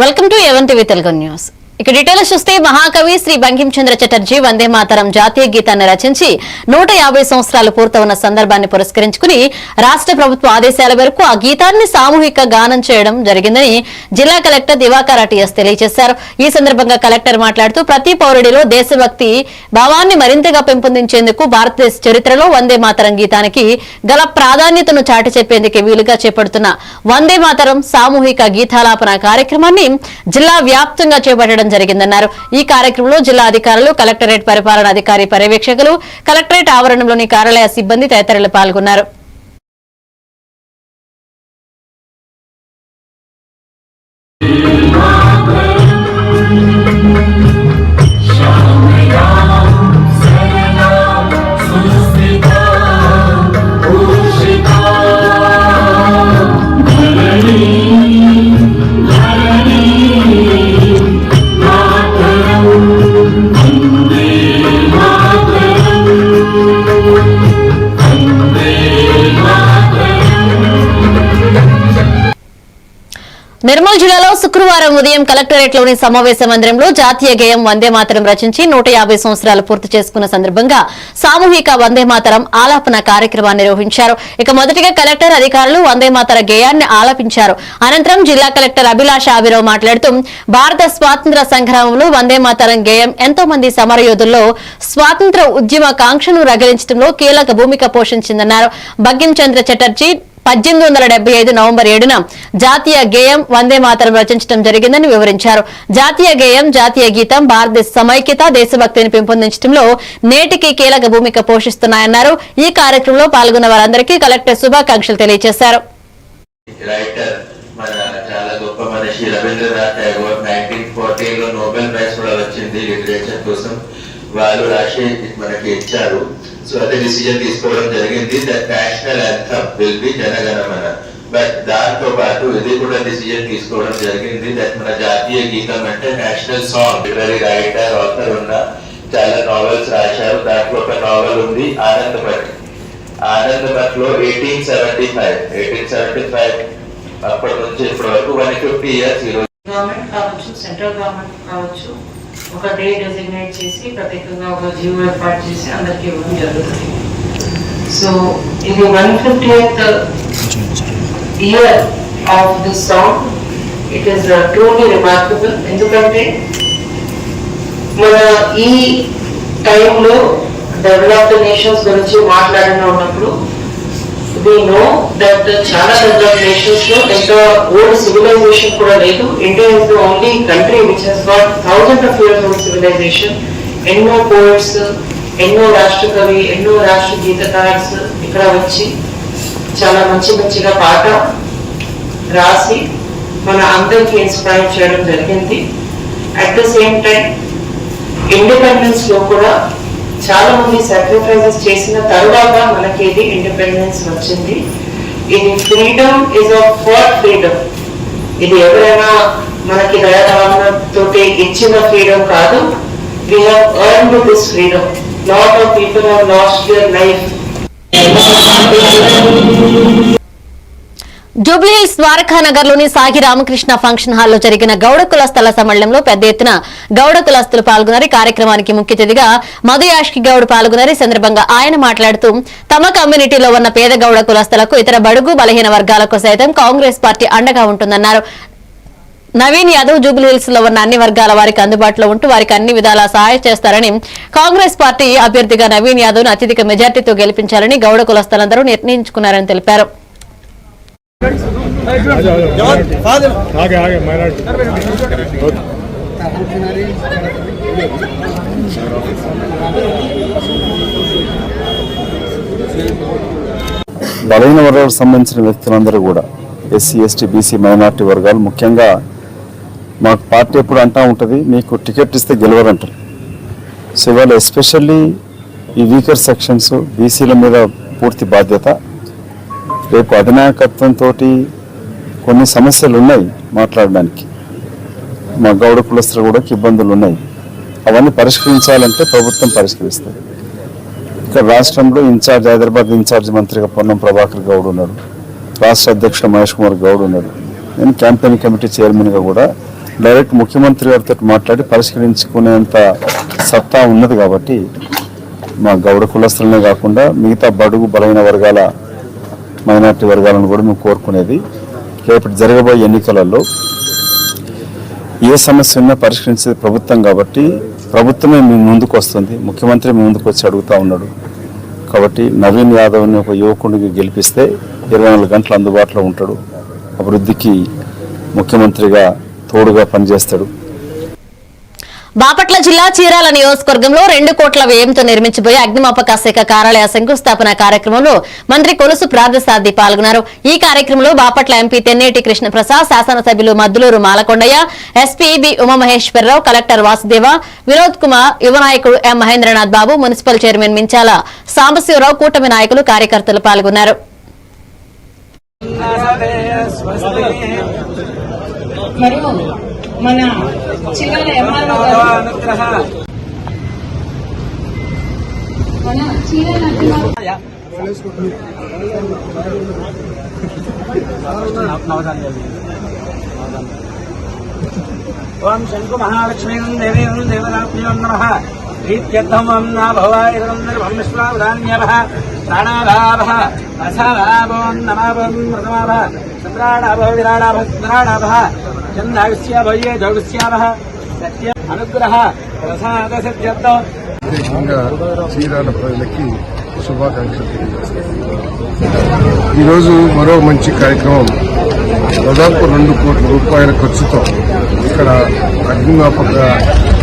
Welcome to A one TV Telugu news. ఇక details చూస్తే మహాకవి శ్రీ బంకిం చంద్ర చటర్జీ వందే మాతరం జాతీయ గీతాన్ని రచించి 150 సంవత్సరాలు పూర్తవున్న సందర్భాన్ని పురస్కరించుకుని రాష్ట్ర ప్రభుత్వ ఆదేశాల మేరకు ఆ గీతాన్ని సామూహిక గానం చేయడం జరిగిందని జిల్లా కలెక్టర్ దివాకర్ టిఎస్ తెలియజేశారు. ఈ సందర్భంగా కలెక్టర్ మాట్లాడుతూ ప్రతి పౌరుడిలో దేశభక్తి భావాన్ని మరింతగా పెంపొందించేందుకు భారతదేశ చరిత్రలో వందే మాతరం గీతానికి గల ప్రాధాన్యతను చాటి చెప్పేందుకు వీలుగా చేపడుతున్న వందే మాతరం సామూహిక గీతాలాపన కార్యక్రమాన్ని జిల్లా వ్యాప్తంగా చేపట్టడం జరిగిందన్నారు. ఈ కార్యక్రమంలో జిల్లా అధికారులు, కలెక్టరేట్ పరిపాలనాధికారి పర్యవేక్షకులు, కలెక్టరేట్ ఆవరణంలోని కార్యాలయ సిబ్బంది తదితరులు పాల్గొన్నారు. నిర్మల్ జిల్లాలో శుక్రవారం ఉదయం కలెక్టరేట్లోని సమావేశ మందిరంలో జాతీయ గేయం వందే మాతరం రచించి 150 సంవత్సరాలు పూర్తి చేసుకున్న సందర్భంగా సామూహిక వందే మాతరం ఆలాపన కార్యక్రమాన్ని నిర్వహించారు. ఇక మొదటిగా కలెక్టర్ అధికారులు వందే మాతర గేయాన్ని ఆలపించారు. అనంతరం జిల్లా కలెక్టర్ అభిలాష ఆవిరావు మాట్లాడుతూ భారత స్వాతంత్ర సంగ్రామంలో వందే మాతరం గేయం ఎంతో మంది సమరయోధుల్లో స్వాతంత్ర ఉద్యమ కాంక్షను రగిలించడంలో కీలక భూమిక పోషించిందన్నారు. బంకిం చంద్ర చటర్జీ 1875 నవంబర్ 7న జాతీయ గేయం వందే మాతరం రచించడం జరిగిందని వివరించారు. జాతీయ గేయం, జాతీయ గీతం భారతదేశ సమైక్యత, దేశభక్తిని పెంపొందించడంలో నేటికి కీలక భూమిక పోషిస్తున్నాయన్నారు. ఈ కార్యక్రమంలో పాల్గొన్న వారందరికీ కలెక్టర్ శుభాకాంక్షలు తెలియజేశారు. వాళ్ళు రాసి మనకి ఇచ్చారు. సో అదే డిసిజన్ తీసుకోవడం జరిగింది. That national anthem will be Jana Gana Mana. But దాంతో పాటు ఇది కూడా డిసిజన్ తీసుకోవడం జరిగింది. దట్ మన జాతీయ గీతం అంటే national song. Literary writer, author ఉన్న చాలా నావెల్స్ రాశారు. దాంట్లో ఒక నావెల్ ఉంది ఆనందమఠ్. ఆనందమఠ్లో 1875 అప్పటి నుంచి ఇప్పటి వరకు 150 years ఈరోజు గవర్నమెంట్ కావచ్చు, సెంట్రల్ గవర్నమెంట్ కావచ్చు, ఒక డే డెసిగ్నేట్ చేసి ప్రత్యేకంగా ఒక జీవో ఏర్పాటు చేసి అందరికీ ఇవ్వడం జరుగుతుంది. సో ఇది 150th year of this song. It is truly remarkable. ఎందుకంటే మన ఈ టైంలో డెవలప్డ్ నేషన్స్ గురించి మాట్లాడినప్పుడు we know that చాలా డెవలప్డ్ నేషన్స్ లో ఇంకా ఓల్డ్ సివిలైజేషన్ కూడా లేదు. India is the only country which has got thousands of years old civilization. ఎన్నో పోయిట్స్, ఎన్నో రాష్ట్ర కవి, ఎన్నో రాష్ట్ర గీతకార్స్ ఇక్కడ వచ్చి చాలా మంచిగా పాట రాసి మన అందరికి ఇన్స్పైర్ చేయడం జరిగింది. At the same time independence లో కూడా చాలా మంది సాక్రిఫైసెస్ చేసిన తర్వాత మనకి ఇది ఇండిపెండెన్స్ వచ్చింది. ఇది ఫ్రీడమ్ ఇస్ ఫర్ ఫ్రీడమ్. ఇది ఎవరైనా మనకి దయాభావనతో ఇచ్చిన ఫ్రీడమ్ కాదు. We have earned this freedom. Lot of people have lost their life. Jubilee Hills Dwarakanagar లోని సాగి రామకృష్ణ ఫంక్షన్ హాల్లో జరిగిన గౌడ కులస్తుల సమ్మేళనంలో పెద్ద ఎత్తున గౌడ కులస్తులు పాల్గొన్నారు. కార్యక్రమానికి ముఖ్య అతిథిగా మధు యాష్కి గౌడ్ పాల్గొన్నారు. ఈ సందర్భంగా ఆయన మాట్లాడుతూ తమ కమ్యూనిటీలో ఉన్న పేద గౌడ కులస్తులకు, ఇతర బడుగు బలహీన వర్గాలకు సైతం కాంగ్రెస్ పార్టీ అండగా ఉంటుందన్నారు. నవీన్ యాదవ్ జూబ్లీహిల్స్ లో ఉన్న అన్ని వర్గాల వారికి అందుబాటులో ఉంటూ వారికి అన్ని విధాలా సహాయం చేస్తారని, కాంగ్రెస్ పార్టీ అభ్యర్థిగా నవీన్ యాదవ్ ను అత్యధిక మెజార్టీతో గెలిపించాలని గౌడ కులస్తులందరూ నిర్ణయించుకున్నారని తెలిపారు. బలహీన వర్గాలకు సంబంధించిన వ్యక్తులందరూ కూడా ఎస్సీ, ఎస్టీ, బీసీ, మైనార్టీ వర్గాలు ముఖ్యంగా మాకు పార్టీ ఎప్పుడు అంటూ ఉంటుంది, మీకు టికెట్ ఇస్తే గెలవరంటారు. సో ఇవాళ ఎస్పెషల్లీ ఈ వీకర్ సెక్షన్స్ బీసీల మీద పూర్తి బాధ్యత. రేపు అధినాయకత్వంతో కొన్ని సమస్యలు ఉన్నాయి మాట్లాడడానికి. మా గౌడ కులస్తులు కూడా ఇబ్బందులు ఉన్నాయి. అవన్నీ పరిష్కరించాలంటే ప్రభుత్వం పరిష్కరిస్తుంది. ఇక్కడ రాష్ట్రంలో ఇన్ఛార్జ్, హైదరాబాద్ ఇన్ఛార్జ్ మంత్రిగా పొన్నం ప్రభాకర్ గౌడ్ ఉన్నాడు. రాష్ట్ర అధ్యక్షుడు మహేష్ కుమార్ గౌడ్ ఉన్నాడు. నేను క్యాంపెయిన్ కమిటీ చైర్మన్గా కూడా డైరెక్ట్ ముఖ్యమంత్రి గారితో మాట్లాడి పరిష్కరించుకునేంత సత్తా ఉన్నది కాబట్టి మా గౌడ కులస్తులనే కాకుండా మిగతా బడుగు బలైన వర్గాల మైనార్టీ వర్గాలను కూడా మేము కోరుకునేది రేపటి జరగబోయే ఎన్నికలలో ఏ సమస్య ఉన్నా పరిష్కరించేది ప్రభుత్వం కాబట్టి ప్రభుత్వమే మీ ముందుకు వస్తుంది, ముఖ్యమంత్రి మీ ముందుకు వచ్చి అడుగుతూ ఉన్నాడు కాబట్టి నవీన్ యాదవ్ని ఒక యువకుడికి గెలిపిస్తే 24 గంటలు అందుబాటులో ఉంటాడు, అభివృద్ధికి ముఖ్యమంత్రిగా తోడుగా పనిచేస్తాడు. బాపట్ల జిల్లా చీరాల నియోజకవర్గంలో 2 కోట్ల వ్యయంతో నిర్మించబోయే అగ్నిమాపక శాఖ కార్యాలయ శంకుస్థాపన కార్యక్రమంలో మంత్రి కొలుసు ప్రార్థసారథి పాల్గొన్నారు. ఈ కార్యక్రమంలో బాపట్ల ఎంపీ తెన్నేటి కృష్ణప్రసాద్, శాసనసభ్యులు Madduluru Malakondaiah, SP B Umamaheswararao, collector Vasudeva, Vinod Kumar, యువ నాయకుడు M Mahendranath Babu, municipal chairman Minchala Sambasivarao, కూటమి నాయకులు, కార్యకర్తలు పాల్గొన్నారు. మన చీరాల ఎంఆర్ఓ ఓం శంకు మహాలక్ష్మీ దేవీ దేవరాభ్యో నమః ప్రీత్యర్థం నా భవాయిర్వందర్భంశ్వాధాన్యభ ప్రాణాభాభ అసాభో నమాభం మృతమాభ చంద్రాడాభ విరాడాభ చంద్రాడాభ చంద్రాగస్య భయే జోగస్యాభ సత్య అనుగ్రహ ప్రసాద సత్యర్థం. ప్రత్యేకంగా చీరాల ప్రజలకి శుభాకాంక్షలు తెలియజేస్తాను. ఈరోజు మరో మంచి కార్యక్రమం దాదాపు 2 కోట్ల రూపాయల ఖర్చుతో ఇక్కడ అగ్నిమాపక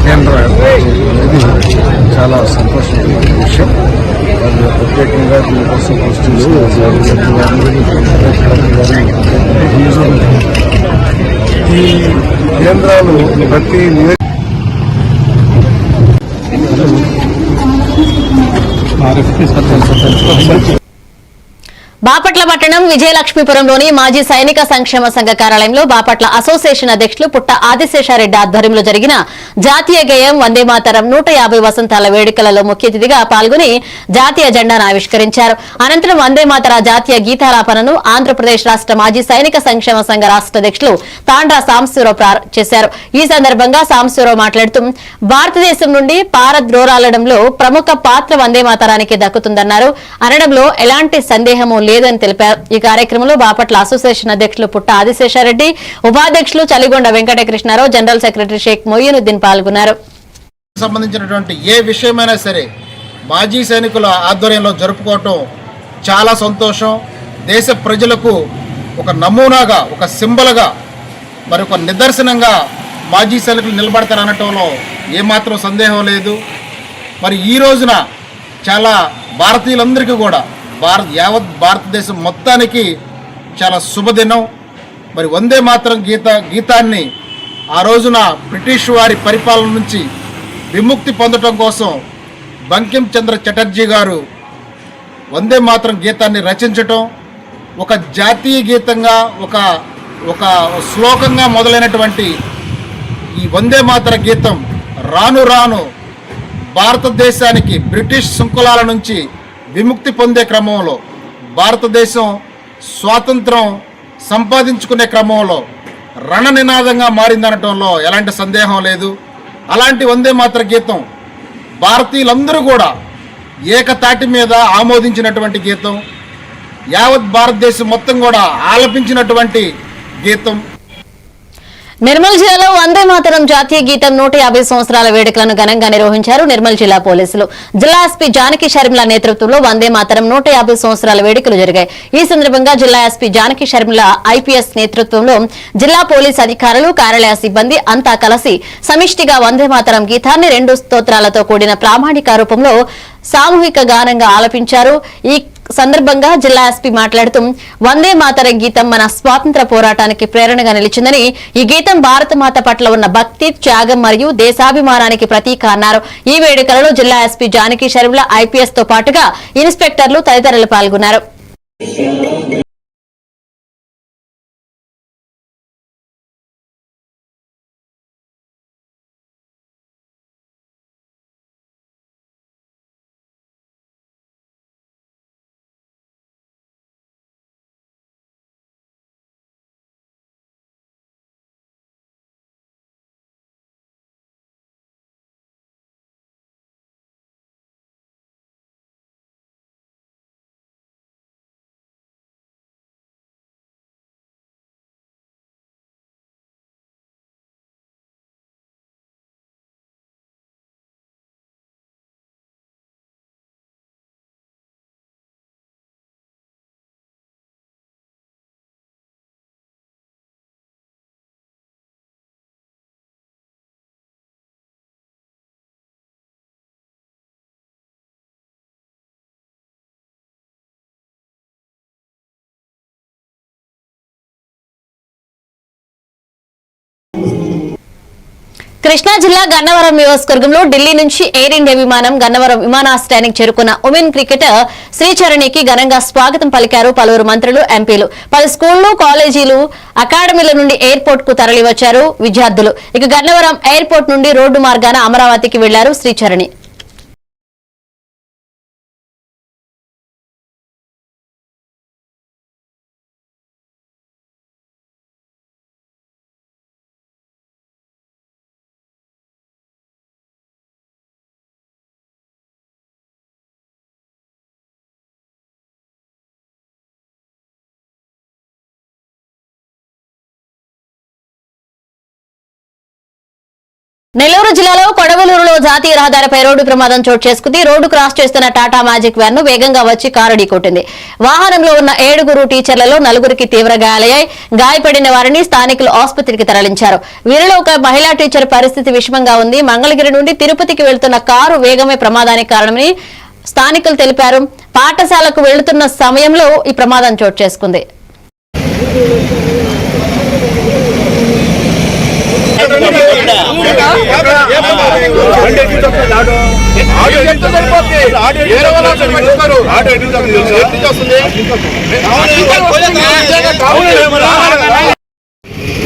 కేంద్రం ఏర్పాటు అనేది చాలా సంతోషమైన విషయం. వాళ్ళు ప్రత్యేకంగా దీనికోసం ఈ కేంద్రాలు ప్రతి బాపట్ల పట్టణం విజయలక్ష్మీపురంలోని మాజీ సైనిక సంక్షేమ సంఘ కార్యాలయంలో బాపట్ల అసోసియేషన్ అధ్యక్షులు పుట్ట ఆదిశేషారెడ్డి ఆధ్వర్యంలో జరిగిన జాతీయ గేయం వందే మాతరం 150 వసంతాల వేడుకలలో ముఖ్య అతిథిగా పాల్గొని జాతీయ జెండాను ఆవిష్కరించారు. అనంతరం వందే మాతర జాతీయ గీతాలాపనను ఆంధ్రప్రదేశ్ రాష్ట్ర మాజీ సైనిక సంక్షేమ సంఘ రాష్ట్ర అధ్యక్షులు తాండ్రా సాంబశివరావు చేశారు. ఈ సందర్భంగా సాంబశివరావు మాట్లాడుతూ భారతదేశం నుండి పారద్రోలాడడంలో ప్రముఖ పాత్ర వందే మాతరానికి దక్కుతుందన్నారు. అనడంలో ఎలాంటి సందేహమూ లేదని తెలిపారు. ఈ కార్యక్రమంలో బాపట్ల అసోసియేషన్ అధ్యక్షులు పుట్ట ఆదిశేషారెడ్డి, ఉపాధ్యక్షులు చలిగొండ వెంకటకృష్ణారావు, జనరల్ సెక్రటరీ షేక్ మొయినుద్దీన్ పాల్గొన్నారు. సంబంధించినటువంటి ఏ విషయమైనా సరే మాజీ సైనికుల ఆధ్వర్యంలో జరుపుకోవటం చాలా సంతోషం. దేశ ప్రజలకు ఒక నమూనాగా, ఒక సింబల్గా, మరి ఒక నిదర్శనంగా మాజీ సైనికులు నిలబడతారనటంలో ఏమాత్రం సందేహం లేదు. మరి ఈ రోజున చాలా భారతీయులందరికీ కూడా యావత్ భారతదేశం మొత్తానికి చాలా శుభదినం. మరి వందే మాతరం గీతాన్ని ఆ రోజున బ్రిటిష్ వారి పరిపాలన నుంచి విముక్తి పొందడం కోసం బంకిం చంద్ర చటర్జీ గారు వందే మాతరం గీతాన్ని రచించటం, ఒక జాతీయ గీతంగా, ఒక శ్లోకంగా మొదలైనటువంటి ఈ వందే మాతర గీతం రాను రాను భారతదేశానికి బ్రిటిష్ శృంఖలాల నుంచి విముక్తి పొందే క్రమంలో, భారతదేశం స్వాతంత్రం సంపాదించుకునే క్రమంలో రణనినాదంగా మారిందనటంలో ఎలాంటి సందేహం లేదు. అలాంటి వందే మాతర గీతం భారతీయులందరూ కూడా ఏకతాటి మీద ఆమోదించినటువంటి గీతం, యావత్ భారతదేశం మొత్తం కూడా ఆలపించినటువంటి గీతం. నిర్మల్ జిల్లాలో వందే మాతరం జాతీయ గీతం 150 సంవత్సరాల వేడుకలను ఘనంగా నిర్వహించారు నిర్మల్ జిల్లా పోలీసులు. జిల్లా ఎస్పీ జానకి షర్మిల నేతృత్వంలో వందే మాతరం 150 సంవత్సరాల వేడుకలు జరిగాయి. ఈ సందర్భంగా జిల్లా ఎస్పీ జానకి షర్మిల ఐపీఎస్ నేతృత్వంలో జిల్లా పోలీసు అధికారులు, కార్యాలయ సిబ్బంది అంతా కలిసి సమిష్టిగా వందే మాతరం గీతాన్ని 2 స్తోత్రాలతో కూడిన ప్రామాణిక రూపంలో సామూహిక గానంగా ఆలపించారు. ఈ సందర్భంగా జిల్లా ఎస్పీ మాట్లాడుతూ వందే మాతరం గీతం మన స్వాతంత్ర పోరాటానికి ప్రేరణగా నిలిచిందని, ఈ గీతం భారతమాత పట్ల ఉన్న భక్తి, త్యాగం మరియు దేశాభిమానానికి ప్రతీక అన్నారు. ఈ వేడుకలలో జిల్లా ఎస్పీ జానకి షర్మిల ఐపీఎస్ తో పాటుగా ఇన్స్పెక్టర్లు తదితరులు పాల్గొన్నారు. కృష్ణా జిల్లా గన్నవరం నియోజకవర్గంలో ఢిల్లీ నుంచి ఎయిర్ ఇండియా విమానం గన్నవరం విమానాశ్రయానికి చేరుకున్న ఉమెన్ క్రికెటర్ శ్రీచరణికి ఘనంగా స్వాగతం పలికారు పలువురు మంత్రులు, ఎంపీలు. 10 స్కూళ్లు, కాలేజీలు, అకాడమీల నుండి ఎయిర్పోర్ట్ కు తరలివచ్చారు విద్యార్థులు. ఇక గన్నవరం ఎయిర్పోర్ట్ నుండి రోడ్డు మార్గాన అమరావతికి వెళ్లారు శ్రీచరణి. నెల్లూరు జిల్లాలో కొడవలూరులో జాతీయ రహదారిపై రోడ్డు ప్రమాదం చోటు చేసుకుంది. రోడ్డు క్రాస్ చేస్తున్న టాటా మ్యాజిక్ వ్యాన్ ను వేగంగా వచ్చి కారు ఢీకొట్టింది. వాహనంలో ఉన్న 7 టీచర్లలో 4 తీవ్ర గాయాలయ్యాయి. గాయపడిన వారిని స్థానికులు ఆసుపత్రికి తరలించారు. వీరిలో ఒక మహిళా టీచర్ పరిస్థితి విషమంగా ఉంది. మంగళగిరి నుండి తిరుపతికి వెళ్తున్న కారు వేగమే ప్రమాదానికి కారణమని స్థానికులు తెలిపారు. పాఠశాలకు వెళ్తున్న సమయంలో ఈ ప్రమాదం చోటు చేసుకుంది.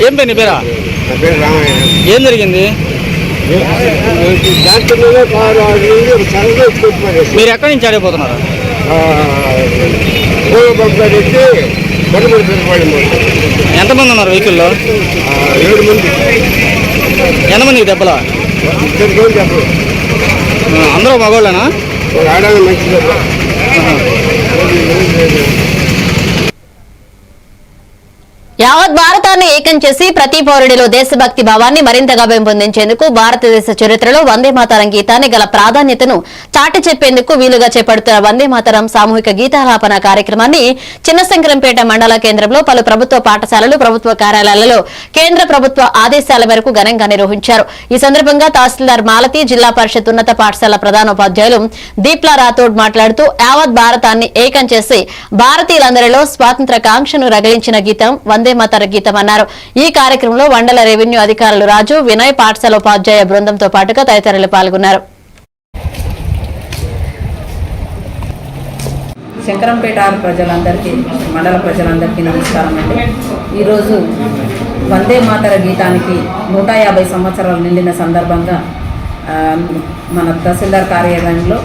ఏం పేరు నీ పేరా? ఏం జరిగింది? మీరు ఎక్కడి నుంచి ఆడిపోతున్నారు? ఎంతమంది ఉన్నారు వెహికల్లో? 7 మంది. ఎంతమందికి దెబ్బలా? అందరూ మగవాళ్ళేనా? ఆడాలి మంచిది. యావత్ భారతాన్ని ఏకం చేసి ప్రతి పౌరుడిలో దేశభక్తి భావాన్ని మరింతగా పెంపొందించేందుకు భారతదేశ చరిత్రలో వందే మాతరం గీతాన్ని గల ప్రాధాన్యతను చాటి చెప్పేందుకు వీలుగా చేపడుతున్న వందే మాతరం సామూహిక గీతాలాపన కార్యక్రమాన్ని చిన్నశంకరంపేట మండల కేంద్రంలో పలు ప్రభుత్వ పాఠశాలలు, ప్రభుత్వ కార్యాలయాలలో కేంద్ర ప్రభుత్వ ఆదేశాల మేరకు ఘనంగా నిర్వహించారు. ఈ సందర్భంగా తహసీల్దార్ మాలతి, జిల్లా పరిషత్ ఉన్నత పాఠశాల ప్రధానోపాధ్యాయులు దీప్లా రాథోడ్ మాట్లాడుతూ యావత్ భారతాన్ని ఏకం చేసి భారతీయులందరిలో స్వాతంత్ర కాంక్షను రగిలించిన గీతం వందే మాతర గీతం అన్నారు. ఈ కార్యక్రమంలో మండల రెవెన్యూ అధికారులు రాజు, వినయ్, పాఠశాల ఉపాధ్యాయ బృందంతో పాటుగా తదితరులు పాల్గొన్నారు. శంకరంపేట ప్రజలందరికీ, మండల ప్రజలందరికీ నమస్కారం అండి. ఈరోజు వందే మాతర గీతానికి 150 సంవత్సరాలు నిండిన సందర్భంగా మన తహసీల్దార్ కార్యాలయంలో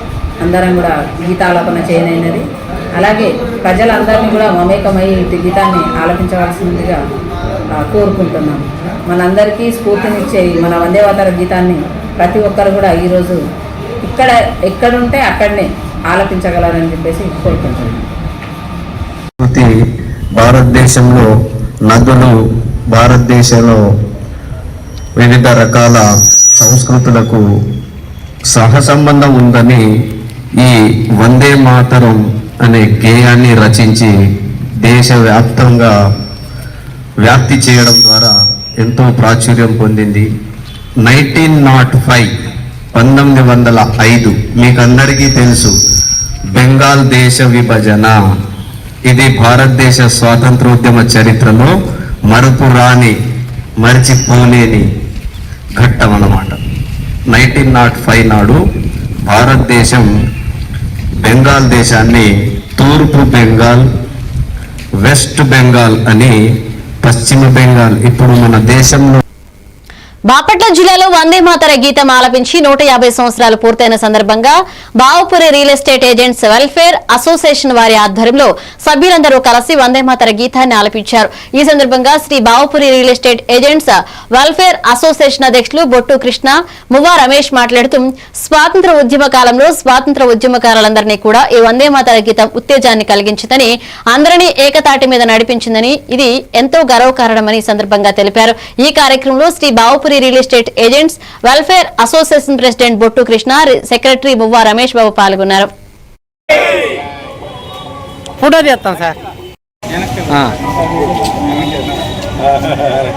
అందరం కూడా గీతాలాపన చేయనైనది. అలాగే ప్రజలందరినీ కూడా మమేకమై ఈ గీతాన్ని ఆలపించవలసిందిగా కోరుకుంటున్నాం. మనందరికీ స్ఫూర్తినిచ్చే మన వందే మాతర గీతాన్ని ప్రతి ఒక్కరు కూడా ఈరోజు ఎక్కడుంటే అక్కడనే ఆలపించగలరని చెప్పేసి కోరుకుంటున్నాం. భారతదేశంలో నదులు, భారతదేశంలో వివిధ రకాల సంస్కృతులకు సహసంబంధం ఉందని ఈ వందే మాతరం అనే గేయాన్ని రచించి దేశవ్యాప్తంగా వ్యాప్తి చేయడం ద్వారా ఎంతో ప్రాచుర్యం పొందింది. 1905 మీకందరికీ తెలుసు, బెంగాల్ దేశ విభజన. ఇది భారతదేశ స్వాతంత్రోద్యమ చరిత్రలో మరచిపోలేని ఘట్టం అన్నమాట. 1905 నాడు భారతదేశం బెంగాల్ దేశాన్ని తూర్పు బెంగాల్, వెస్ట్ బెంగాల్ అని పశ్చిమ బెంగాల్, ఇప్పుడు మన దేశంలో బాపట్ల జిల్లాలో వందే మాతర గీతం ఆలపించి 150 సంవత్సరాలు పూర్తయిన సందర్భంగా Bavupuri real estate agents welfare association వారి ఆధ్వర్యంలో సభ్యులందరూ కలిసి వందే మాతర గీతాన్ని ఆలపించారు. ఈ సందర్భంగా Shri Bavupuri real estate agents welfare association అధ్యక్షులు బొట్టు కృష్ణ, మువ్వా రమేష్ మాట్లాడుతూ స్వాతంత్ర ఉద్యమ కాలంలో స్వాతంత్ర ఉద్యమకారులందరినీ కూడా ఈ వందే మాతర గీతం ఉత్తేజాన్ని కలిగించిందని, అందరినీ ఏకతాటి మీద నడిపించిందని, ఇది ఎంతో గర్వకారణమని ఈ సందర్భంగా తెలిపారు. ఈ కార్యక్రమంలో Shri Bavupuri real estate agents welfare association president Bottu Krishna, secretary Muvva Ramesh Babu పాల్గొన్నారు. ఫోటో తీస్తాం సార్,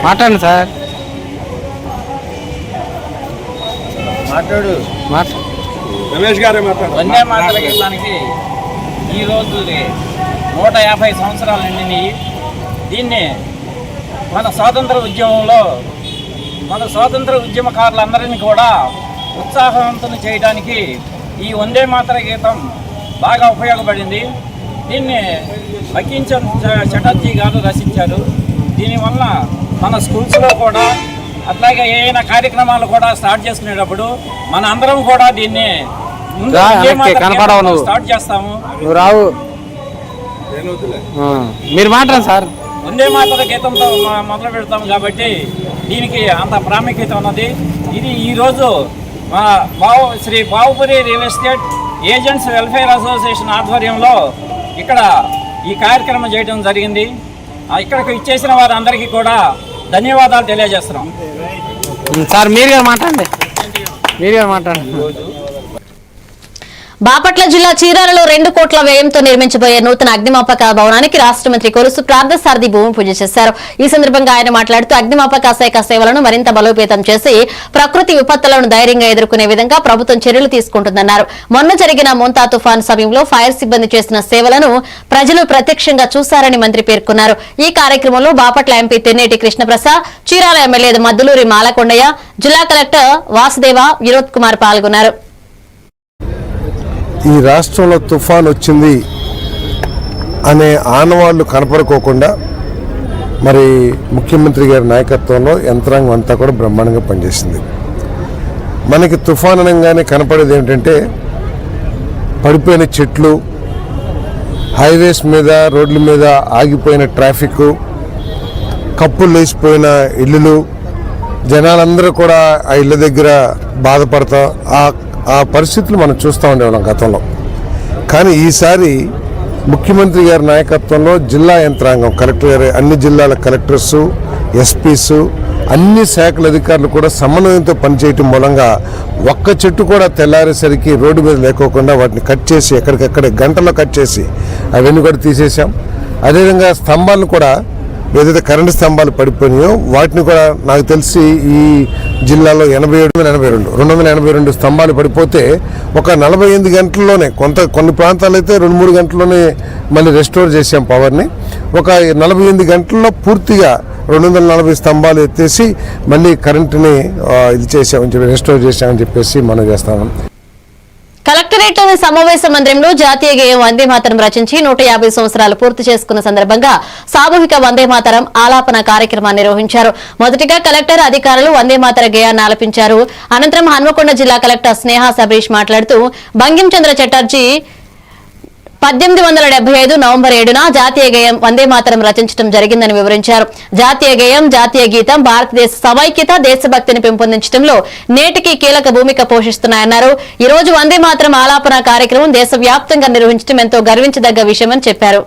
మాట్లాడండి సార్. రమేష్ గారే మాట్లాడు. వందే మాతర గీతానికి ఈరోజు 150 సంవత్సరాలు నిండినాయి. దీన్ని మన స్వాతంత్ర ఉద్యమంలో మన స్వాతంత్ర ఉద్యమకారులందరినీ కూడా ఉత్సాహవంతం చేయడానికి ఈ వందే మాతర గీతం బాగా ఉపయోగపడింది. దీన్ని బంకించంద్ర చటర్జీ గారు రచించారు. దీనివల్ల మన స్కూల్స్లో కూడా అట్లాగే ఏదైనా కార్యక్రమాలు కూడా స్టార్ట్ చేసుకునేటప్పుడు మన అందరం కూడా దీన్ని స్టార్ట్ చేస్తాము. మీరు మాట్లాడండి సార్. వందే మాతర గీతంతో మొదలు పెడతాము కాబట్టి దీనికి అంత ప్రాముఖ్యత ఉన్నది. ఇది ఈరోజు Shri Bavupuri real estate agents welfare association ఆధ్వర్యంలో ఇక్కడ ఈ కార్యక్రమం చేయడం జరిగింది. ఇక్కడికి ఇచ్చేసిన వారందరికీ కూడా ధన్యవాదాలు తెలియజేస్తున్నాం. సార్ మీరుగా మాట్లాడండి. బాపట్ల జిల్లా చీరాలలో 2 కోట్ల వ్యయంతో నిర్మించబోయే నూతన అగ్నిమాపక భవనానికి రాష్ట్ర మంత్రి కొలుసు పార్థసారథి భూమి పూజ చేశారు. ఈ సందర్భంగా ఆయన మాట్లాడుతూ అగ్నిమాపక శాఖ సేవలను మరింత బలోపేతం చేసి ప్రకృతి విపత్తులను ధైర్యంగా ఎదుర్కొనే విధంగా ప్రభుత్వం చర్యలు తీసుకుంటుందన్నారు. మొన్న జరిగిన మోంతా తుఫాను సమయంలో ఫైర్ సిబ్బంది చేసిన సేవలను ప్రజలు ప్రత్యక్షంగా చూశారని మంత్రి పేర్కొన్నారు. ఈ కార్యక్రమంలో బాపట్ల ఎంపీ తెన్నేటి కృష్ణప్రసాద్, చీరాల ఎమ్మెల్యే మద్దులూరి మాలకొండయ్య, జిల్లా కలెక్టర్ వాసుదేవ, వినోద్ కుమార్ పాల్గొన్నారు. ఈ రాష్ట్రంలో తుఫాన్ వచ్చింది అనే ఆనవాళ్లు కనపడుకోకుండా మరి ముఖ్యమంత్రి గారి నాయకత్వంలో యంత్రాంగం అంతా కూడా బ్రహ్మాండంగా పనిచేసింది. మనకి తుఫాన్ అనగానే కనపడేది ఏంటంటే పడిపోయిన చెట్లు, హైవేస్ మీద రోడ్ల మీద ఆగిపోయిన ట్రాఫిక్, కప్పులు లేచిపోయిన ఇళ్ళు, జనాలందరూ కూడా ఆ ఇళ్ళ దగ్గర బాధపడతా ఆ పరిస్థితులు మనం చూస్తూ ఉండేవాళ్ళం గతంలో. కానీ ఈసారి ముఖ్యమంత్రి గారి నాయకత్వంలో జిల్లా యంత్రాంగం, కలెక్టర్ గారి అన్ని జిల్లాల కలెక్టర్సు, ఎస్పీసు, అన్ని శాఖల అధికారులు కూడా సమన్వయంతో పనిచేయటం మూలంగా ఒక్క చెట్టు కూడా తెల్లారేసరికి రోడ్డు మీద లేకోకుండా వాటిని కట్ చేసి ఎక్కడికక్కడే గంటలో కట్ చేసి అవన్నీ కూడా తీసేసాం. అదేవిధంగా స్తంభాలను కూడా ఏదైతే కరెంటు స్తంభాలు పడిపోయినాయో వాటిని కూడా నాకు తెలిసి ఈ జిల్లాలో 282 స్తంభాలు పడిపోతే ఒక 48 గంటల్లోనే కొన్ని ప్రాంతాలు అయితే 2-3 గంటల్లోనే మళ్ళీ రెస్టోర్ చేసాం పవర్ని. ఒక 48 గంటల్లో పూర్తిగా 240 స్తంభాలు ఎత్తేసి మళ్ళీ కరెంటుని ఇది చేసామని చెప్పి రెస్టోర్ చేసామని చెప్పేసి మనం చేస్తాము. కలెక్టరేట్లోని సమావేశ మందిరంలో జాతీయ గేయం వందే మాతరం రచించి 150 సంవత్సరాలు పూర్తి చేసుకున్న సందర్భంగా సామూహిక వందే మాతరం ఆలాపన కార్యక్రమాన్ని నిర్వహించారు. మొదటిగా కలెక్టర్, అధికారులు వందే మాతర గేయాన్ని ఆలపించారు. అనంతరం హన్మకొండ జిల్లా కలెక్టర్ స్నేహ సబరీష్ మాట్లాడుతూ బంకించంద్ర చటర్జీ 1875 నవంబర్ 7న జాతీయ గేయం వందే మాతరం రచించడం జరిగిందని వివరించారు. జాతీయ గేయం, జాతీయ గీతం భారతదేశ సమైక్యత, దేశభక్తిని పెంపొందించడంలో నేటికి కీలక భూమిక పోషిస్తున్నాయన్నారు. ఈ రోజు వందే మాతరం ఆలాపన కార్యక్రమం దేశవ్యాప్తంగా నిర్వహించడం ఎంతో గర్వించదగ్గ విషయమని చెప్పారు.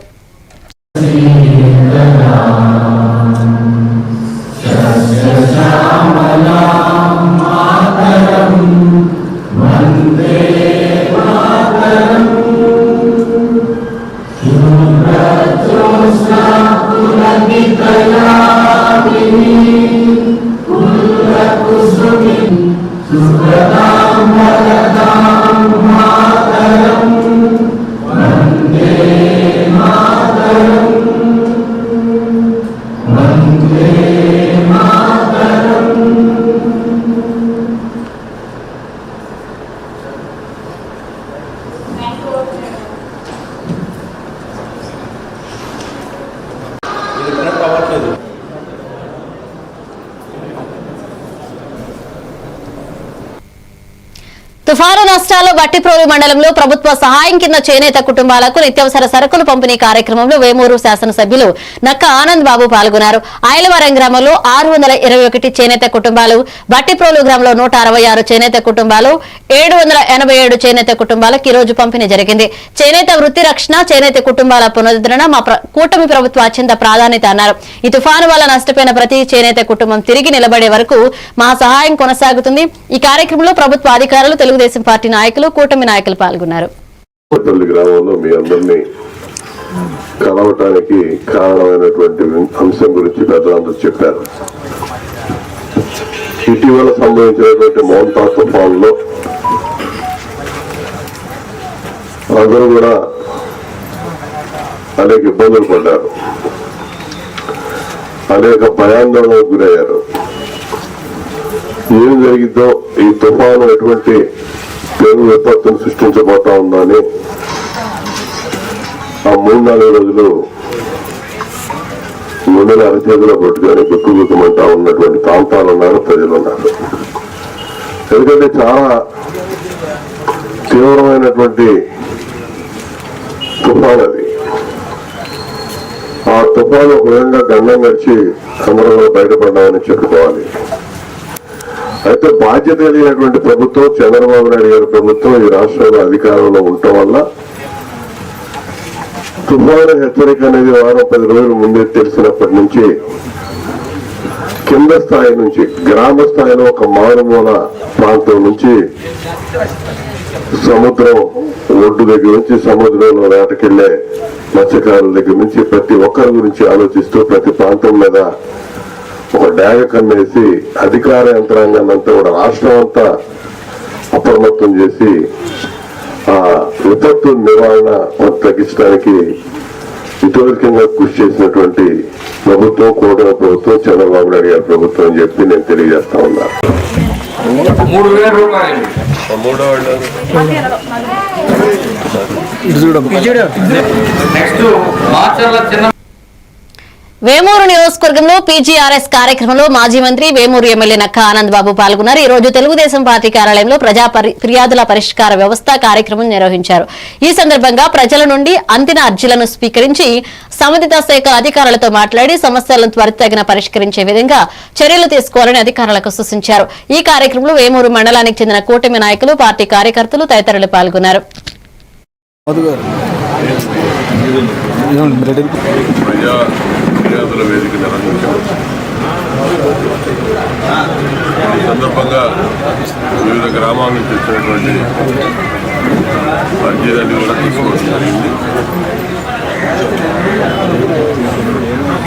తుఫాను నష్టాల్లో బట్టిప్రోలు మండలంలో ప్రభుత్వ సహాయం కింద చేనేత కుటుంబాలకు నిత్యావసర సరుకులు పంపిణీ కార్యక్రమంలో వేమూరు శాసనసభ్యులు నక్క ఆనంద్ బాబు పాల్గొన్నారు. ఆయలవరం గ్రామంలో 621 చేనేత కుటుంబాలు, బట్టిప్రోలు గ్రామంలో 166 చేనేత కుటుంబాలు, 787 చేనేత కుటుంబాలకు ఈ రోజు పంపిణీ జరిగింది. చేనేత వృత్తి రక్షణ, చేనేత కుటుంబాల పునరుద్ధరణ మా కూటమి ప్రభుత్వ అత్యంత ప్రాధాన్యత అన్నారు. ఈ తుఫాను వల్ల నష్టపోయిన ప్రతి చేనేత కుటుంబం తిరిగి నిలబడే వరకు మా సహాయం కొనసాగుతుంది. ఈ కార్యక్రమంలో ప్రభుత్వ అధికారులు, తెలుగుదేశం పార్టీ నాయకులు, కూటమి నాయకులు పాల్గొన్నారు. గ్రామంలో మీ అందరినీ కలవటానికి కారణమైనటువంటి అంశం గురించి పెద్దలందరూ చెప్పారు. ఇటీవల సంభవించినటువంటి మోంతా తుఫాన్లో అందరూ కూడా అనేక ఇబ్బందులు పడ్డారు, అనేక భయాందోళనకు గురయ్యారు. ఏం జరిగిద్దో, ఈ తుఫాను ఎటువంటి పేరు విపత్తును సృష్టించబోతా ఉందని ఆ 3-4 రోజులు గుండెల అరచేతిలో పట్టుకొని గుక్కుమంటా ఉన్నటువంటి ప్రాంతాలు ఉన్నారు, ప్రజలు ఉన్నారు. ఎందుకంటే చాలా తీవ్రమైనటువంటి తుఫాను అది. ఆ తుఫాను ఒక విధంగా గండం గడిచి అందరూ బయటపడ్డామని చెప్పుకోవాలి. అయితే బాధ్యత కలిగినటువంటి ప్రభుత్వం, చంద్రబాబు నాయుడు గారి ప్రభుత్వం ఈ రాష్ట్రంలో అధికారంలో ఉండటం వల్ల తుఫాను హెచ్చరిక అనేది 10 రోజుల ముందే తెలిసినప్పటి నుంచి కింద స్థాయి నుంచి, గ్రామ స్థాయిలో ఒక మారుమూల ప్రాంతం నుంచి సముద్రం ఒడ్డు దగ్గర నుంచి సముద్రంలో వేటకెళ్లే మత్స్యకారుల దగ్గర నుంచి ప్రతి ఒక్కరి గురించి ఆలోచిస్తూ ప్రతి ప్రాంతం మీద ఒక డాగ కన్నేసి అధికార యంత్రాంగాన్ని అంతా కూడా రాష్ట్రం అంతా అప్రమత్తం చేసి ఆ విపత్తు నివారణ తగ్గించడానికి ఇతోధికంగా కృషి చేసినటువంటి ప్రభుత్వం, కూటమి ప్రభుత్వం, చంద్రబాబు నాయుడు గారి ప్రభుత్వం అని చెప్పి నేను తెలియజేస్తా ఉన్నాను. 3,000 రూపాయలు నెక్స్ట్ మార్చర్ల చిన్న వేమూరు నియోజకవర్గంలో పీజీఆర్ఎస్ కార్యక్రమంలో మాజీ మంత్రి వేమూరు ఎమ్మెల్యే నక్కా ఆనంద్ బాబు పాల్గొన్నారు. ఈ రోజు తెలుగుదేశం పార్టీ కార్యాలయంలో ప్రజా ఫిర్యాదుల పరిష్కార వ్యవస్థ కార్యక్రమం నిర్వహించారు. ఈ సందర్భంగా ప్రజల నుండి అందిన అర్జీలను స్వీకరించి సంబంధిత శాఖల అధికారులతో మాట్లాడి సమస్యలను త్వరితగిన పరిష్కరించే విధంగా చర్యలు తీసుకోవాలని అధికారులకు సూచించారు. ఈ కార్యక్రమంలో వేమూరు మండలానికి చెందిన కూటమి నాయకులు, పార్టీ కార్యకర్తలు తదితరులు పాల్గొన్నారు. ఫిర్యాదుల వేదిక నిర్వహించారు. ఈ సందర్భంగా వివిధ గ్రామాల నుంచి వచ్చినటువంటి అర్జీలన్నీ కూడా తీసుకోవడం జరిగింది.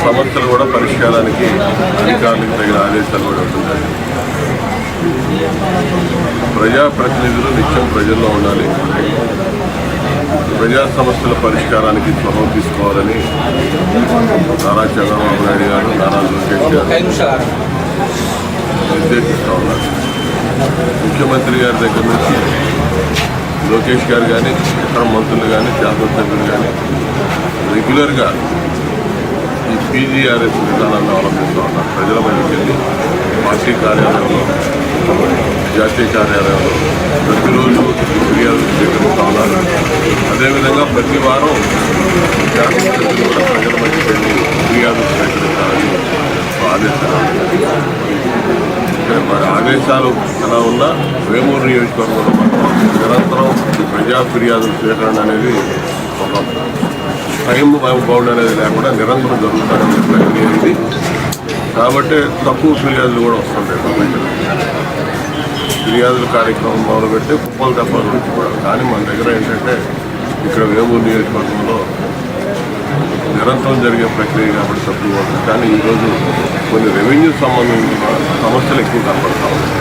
సమస్యలు కూడా పరిష్కారానికి అధికారులకు తగిన ఆదేశాలు కూడా ఉంటుంది. ప్రజాప్రతినిధులు నిత్యం ప్రజల్లో ఉండాలి, ప్రజా సమస్యల పరిష్కారానికి చొరవ తీసుకోవాలని నారా చంద్రబాబు నాయుడు గారు, నారా లోకేష్ గారు నిర్దేశిస్తూ ఉన్నారు. ముఖ్యమంత్రి గారి దగ్గర నుంచి లోకేష్ గారు కానీ, ఇతర మంత్రులు కానీ, శాసనసభ్యులు కానీ రెగ్యులర్గా ఈ పీజీఆర్ఎస్ విధానాన్ని అవలంబిస్తూ ఉన్నారు. ప్రజల మధ్యకి వెళ్ళి పార్టీ కార్యాలయంలో, జాతీయ కార్యాలయంలో ప్రతిరోజు ఫిర్యాదులు స్వీకరిస్తూ ఉన్నారు. అదేవిధంగా ప్రతి వారం శాసనసభ్యులు కూడా ప్రజల మధ్యకి వెళ్ళి ఫిర్యాదులు స్వీకరించాలని ఆదేశాలు ఎలా ఉన్నా వేమూరు నియోజకవర్గంలో నిరంతరం ప్రజా ఫిర్యాదుల స్వీకరణ అనేది ఒక టైం బౌండ్ అనేది లేకుండా నిరంతరం జరుగుతారనే ప్రక్రియ ఉంది. కాబట్టి తక్కువ ఫిర్యాదులు కూడా వస్తుంటాయి. ఫిర్యాదుల కార్యక్రమం మొదలుపెట్టి కుప్పలు తప్పల నుంచి కూడా. కానీ మన దగ్గర ఏంటంటే ఇక్కడ వేమూరు నియోజకవర్గంలో నిరంతరం జరిగే ప్రక్రియ కాబట్టి తక్కువ ఉంటుంది. కానీ ఈరోజు కొన్ని రెవెన్యూ సంబంధించిన సమస్యలు ఎక్కువ కనపడతా ఉన్నాయి.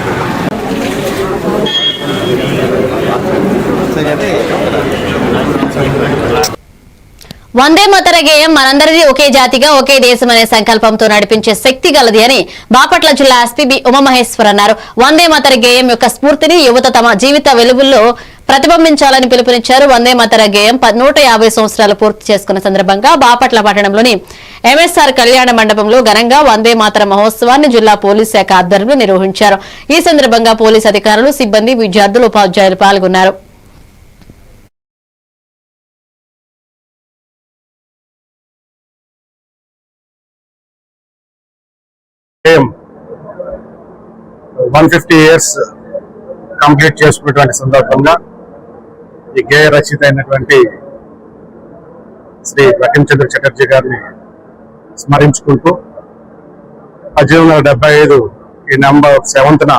వందే మాతర గేయం మనందరిది ఒకే జాతిగా ఒకే దేశం అనే సంకల్పంతో నడిపించే శక్తి గలది అని బాపట్ల జిల్లా ఎస్పీ ఉమామహేశ్వర్ అన్నారు. వందే మాతర గేయం యొక్క స్ఫూర్తిని యువత తమ జీవిత వెలుగుల్లో ప్రతిబింబించాలని పిలుపునిచ్చారు. వందే మాతర గేయం 150 సంవత్సరాలు పూర్తి చేసుకున్న సందర్భంగా బాపట్ల పట్టణంలోని ఎంఎస్ఆర్ కళ్యాణ మండపంలో ఘనంగా వందే మాతర మహోత్సవాన్ని జిల్లా పోలీస్ శాఖ ఆధ్వర్యంలో నిర్వహించారు. ఈ సందర్భంగా పోలీస్ అధికారులు, సిబ్బంది, విద్యార్థులు, ఉపాధ్యాయులు పాల్గొన్నారు. గేయం 150 ఇయర్స్ కంప్లీట్ చేసుకున్నటువంటి సందర్భంగా ఈ గేయ రచయిత అయినటువంటి శ్రీ బకించంద్ర చటర్జీ గారిని స్మరించుకుంటూ 1875 ఈ నెంబర్ 7న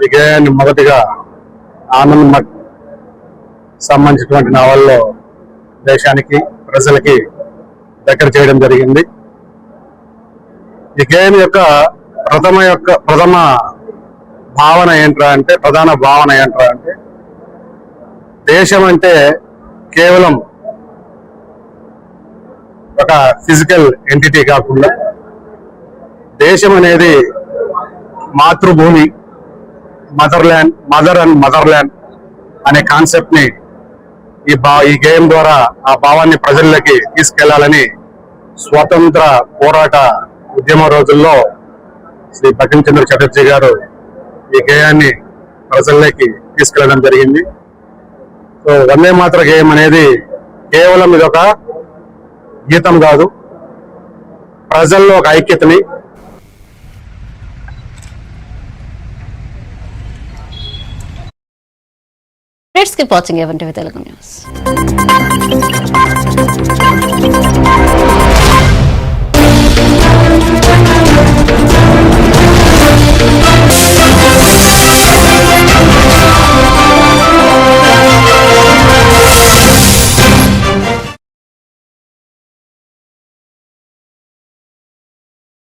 ఈ గేయాన్ని మొదటిగా ఆనంద్ మఠ్ సంబంధించినటువంటి నవల్లో దేశానికి, ప్రజలకి దగ్గర చేయడం జరిగింది. ఈ గేయం యొక్క ప్రధాన భావన ఏంట్రా అంటే దేశం అంటే కేవలం ఒక ఫిజికల్ ఎంటిటీ కాకుండా దేశం అనేది మాతృభూమి, మదర్ల్యాండ్, మదర్ అండ్ మదర్ల్యాండ్ అనే కాన్సెప్ట్ ని ఈ గేయం ద్వారా ఆ భావాన్ని ప్రజల్లోకి తీసుకెళ్లాలని స్వాతంత్ర పోరాట ఉద్యమ రోజుల్లో శ్రీ బంకించంద్ర చటర్జీ గారు ఈ గేయాన్ని ప్రజల్లోకి తీసుకెళ్లడం జరిగింది. సో వందే మాతర గేయం అనేది కేవలం ఇదొక గీతం కాదు, ప్రజల్లో ఒక ఐక్యతని, Let's keep watching Even TV Telugu News.